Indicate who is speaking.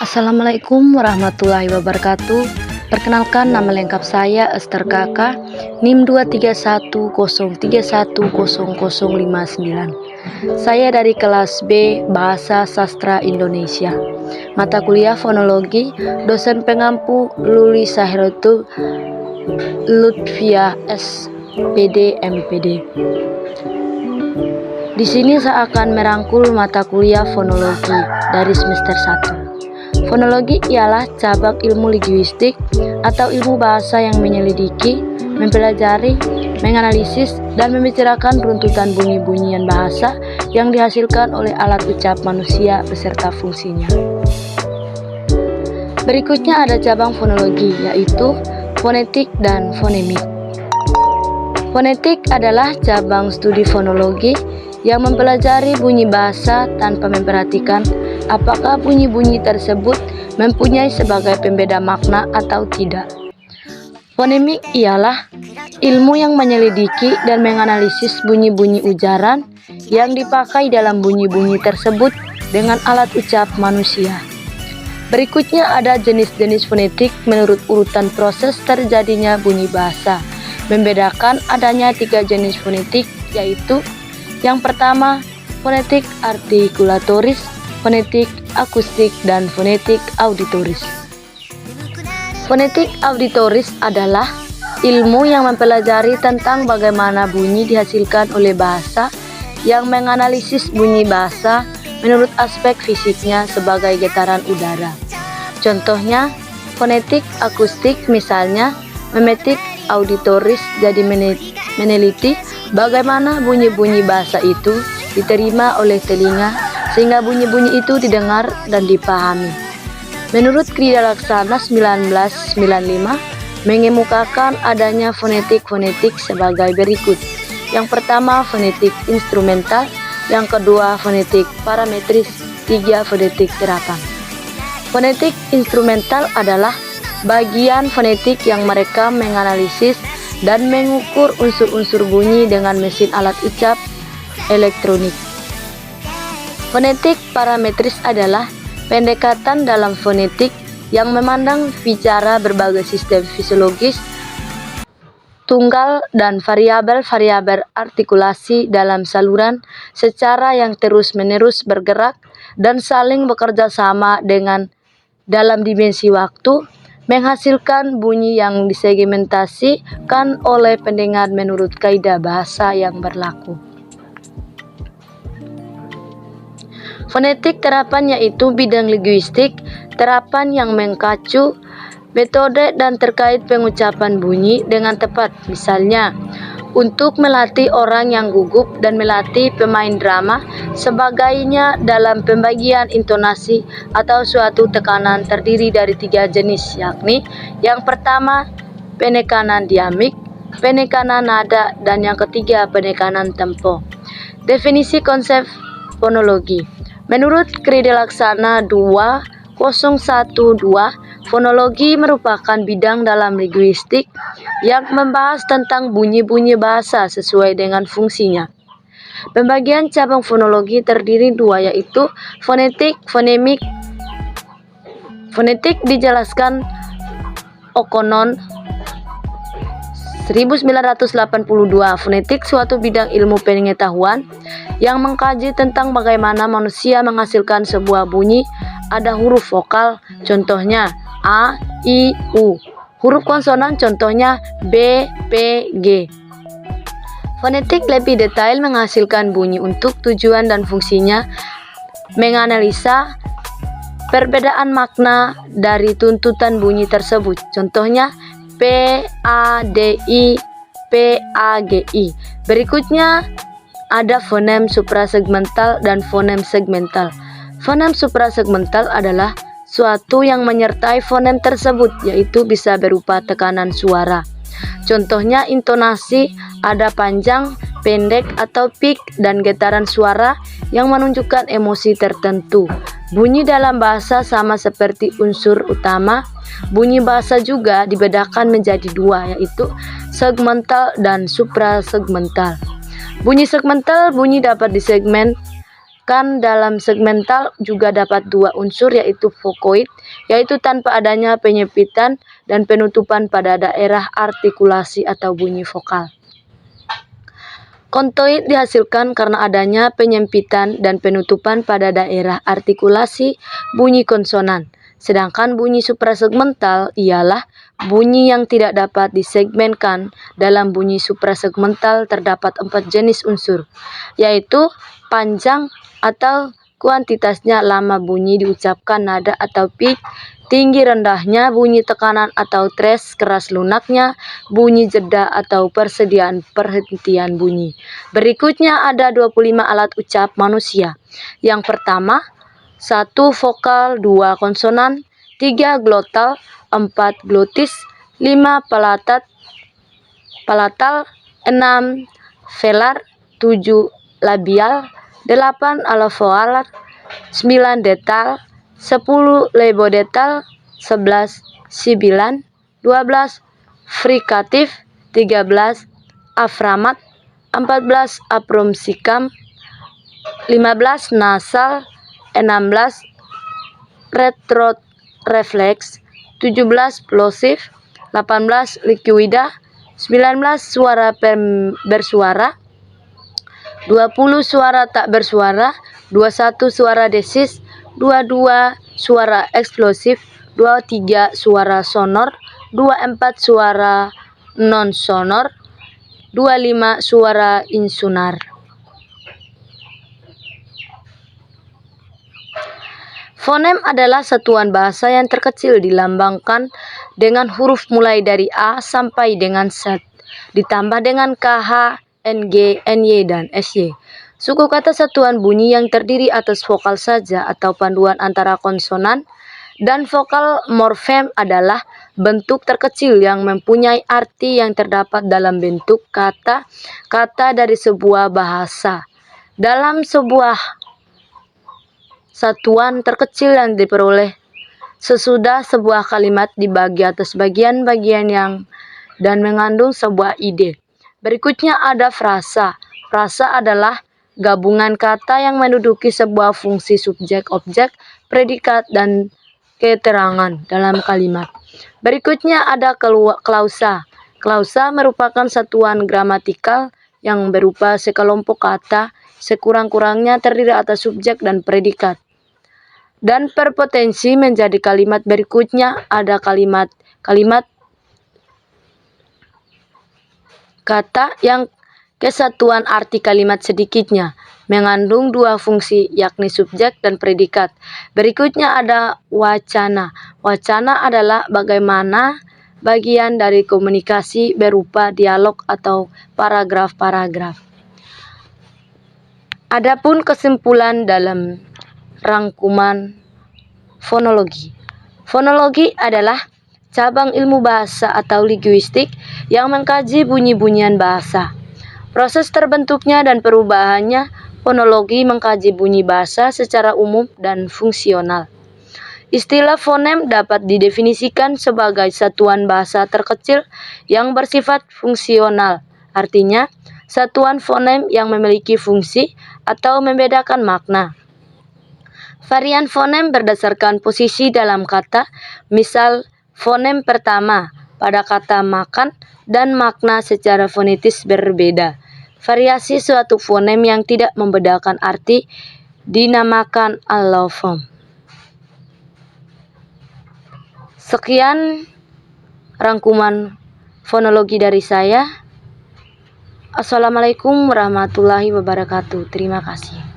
Speaker 1: Assalamualaikum warahmatullahi wabarakatuh. Perkenalkan, nama lengkap saya Esther Kaka, NIM 23103103059. Saya dari kelas B Bahasa Sastra Indonesia. Mata kuliah fonologi, dosen pengampu Luli Sahiratul Lutfiah SPD MPD. Di sini saya akan merangkul mata kuliah fonologi dari semester 1. Fonologi ialah cabang ilmu linguistik atau ilmu bahasa yang menyelidiki, mempelajari, menganalisis, dan membicarakan runtutan bunyi-bunyian bahasa yang dihasilkan oleh alat ucap manusia beserta fungsinya. Berikutnya ada cabang fonologi, yaitu fonetik dan fonemik. Fonetik adalah cabang studi fonologi yang mempelajari bunyi bahasa tanpa memperhatikan apakah bunyi-bunyi tersebut mempunyai sebagai pembeda makna atau tidak. Fonemik ialah ilmu yang menyelidiki dan menganalisis bunyi-bunyi ujaran yang dipakai dalam bunyi-bunyi tersebut dengan alat ucap manusia. Berikutnya ada jenis-jenis fonetik menurut urutan proses terjadinya bunyi bahasa. Membedakan adanya 3 jenis fonetik, yaitu yang pertama, fonetik artikulatoris, fonetik akustik, dan fonetik auditoris. Fonetik auditoris adalah ilmu yang mempelajari tentang bagaimana bunyi dihasilkan oleh bahasa, yang menganalisis bunyi bahasa menurut aspek fisiknya sebagai getaran udara. Contohnya, fonetik akustik misalnya memetik auditoris, jadi meneliti bagaimana bunyi-bunyi bahasa itu diterima oleh telinga sehingga bunyi-bunyi itu didengar dan dipahami. Menurut Krida Laksana 1995 mengemukakan adanya fonetik-fonetik sebagai berikut. Yang pertama fonetik instrumental, yang kedua fonetik parametris, 3 fonetik terapan. Fonetik instrumental adalah bagian fonetik yang mereka menganalisis dan mengukur unsur-unsur bunyi dengan mesin alat ucap elektronik. Fonetik parametris adalah pendekatan dalam fonetik yang memandang bicara berbagai sistem fisiologis, tunggal, dan variabel-variabel artikulasi dalam saluran secara yang terus-menerus bergerak dan saling bekerja sama dengan dalam dimensi waktu, menghasilkan bunyi yang disegmentasikan oleh pendengar menurut kaidah bahasa yang berlaku. Fonetik terapan yaitu bidang linguistik terapan yang mengacu metode dan terkait pengucapan bunyi dengan tepat. Misalnya, untuk melatih orang yang gugup dan melatih pemain drama sebagainya dalam pembagian intonasi atau suatu tekanan terdiri dari 3 jenis, yakni yang pertama penekanan diamik, penekanan nada, dan yang ketiga penekanan tempo. Definisi konsep fonologi. Menurut Krida Laksana 2012, fonologi merupakan bidang dalam linguistik yang membahas tentang bunyi-bunyi bahasa sesuai dengan fungsinya. Pembagian cabang fonologi terdiri 2, yaitu fonetik, fonemik. Fonetik dijelaskan O'Connor 1982. Fonetik suatu bidang ilmu pengetahuan yang mengkaji tentang bagaimana manusia menghasilkan sebuah bunyi. Ada huruf vokal, contohnya A, I, U. Huruf konsonan, contohnya B, P, G. Fonetik lebih detail menghasilkan bunyi untuk tujuan dan fungsinya, menganalisa perbedaan makna dari tuntutan bunyi tersebut. Contohnya P, A, D, I, P, A, G, I. Berikutnya ada fonem suprasegmental dan fonem segmental. Fonem suprasegmental adalah suatu yang menyertai fonem tersebut, yaitu bisa berupa tekanan suara. Contohnya intonasi, ada panjang, pendek, atau peak, dan getaran suara yang menunjukkan emosi tertentu. Bunyi dalam bahasa sama seperti unsur utama. Bunyi bahasa juga dibedakan menjadi 2, yaitu segmental dan suprasegmental. Bunyi segmental, bunyi dapat disegmen Kan dalam segmental juga dapat dua unsur yaitu vokoid, yaitu tanpa adanya penyempitan dan penutupan pada daerah artikulasi atau bunyi vokal. Kontoid dihasilkan karena adanya penyempitan dan penutupan pada daerah artikulasi bunyi konsonan. Sedangkan bunyi suprasegmental ialah bunyi yang tidak dapat disegmenkan. Dalam bunyi suprasegmental terdapat 4 jenis unsur, yaitu panjang atau kuantitasnya, lama bunyi diucapkan, nada atau pitch, tinggi rendahnya, bunyi tekanan atau tres, keras lunaknya, bunyi jeda atau persediaan perhentian bunyi. Berikutnya ada 25 alat ucap manusia. Yang pertama, 1 vokal, 2 konsonan, 3 glotal, 4 glotis, 5 palatal, 6 velar, 7 labial, 8 alveolar, 9 dental, 10 labiodestal, 11 sibilan, 12 frikatif, 13 aframat, 14 apromsikam, 15 nasal, 16 retrorefleks, 17 plosif, 18 likuida, 19 suara bersuara, 20 suara tak bersuara, 21 suara desis, 22 suara eksplosif, 23 suara sonor, 24 suara non-sonor, 25 suara insular. Fonem adalah satuan bahasa yang terkecil dilambangkan dengan huruf mulai dari A sampai dengan Z, ditambah dengan KH, NG, NY, dan SY. Suku kata satuan bunyi yang terdiri atas vokal saja atau panduan antara konsonan dan vokal. Morfem adalah bentuk terkecil yang mempunyai arti yang terdapat dalam bentuk kata-kata dari sebuah bahasa. Dalam sebuah satuan terkecil yang diperoleh sesudah sebuah kalimat dibagi atas bagian-bagian yang dan mengandung sebuah ide. Berikutnya ada frasa. Frasa adalah gabungan kata yang menduduki sebuah fungsi subjek, objek, predikat, dan keterangan dalam kalimat. Berikutnya ada klausa. Klausa merupakan satuan gramatikal yang berupa sekelompok kata, sekurang-kurangnya terdiri atas subjek dan predikat, dan berpotensi menjadi kalimat. Berikutnya ada kalimat kata yang kesatuan arti kalimat sedikitnya mengandung dua fungsi, yakni subjek dan predikat. Berikutnya ada wacana. Wacana adalah bagaimana bagian dari komunikasi berupa dialog atau paragraf-paragraf. Adapun kesimpulan dalam rangkuman fonologi. Fonologi adalah cabang ilmu bahasa atau linguistik yang mengkaji bunyi-bunyian bahasa. Proses terbentuknya dan perubahannya, fonologi mengkaji bunyi bahasa secara umum dan fungsional. Istilah fonem dapat didefinisikan sebagai satuan bahasa terkecil yang bersifat fungsional. Artinya, satuan fonem yang memiliki fungsi atau membedakan makna. Varian fonem berdasarkan posisi dalam kata, misal fonem pertama pada kata makan dan makna secara fonetis berbeda. Variasi suatu fonem yang tidak membedakan arti dinamakan allofon. Sekian rangkuman fonologi dari saya. Assalamualaikum warahmatullahi wabarakatuh. Terima kasih.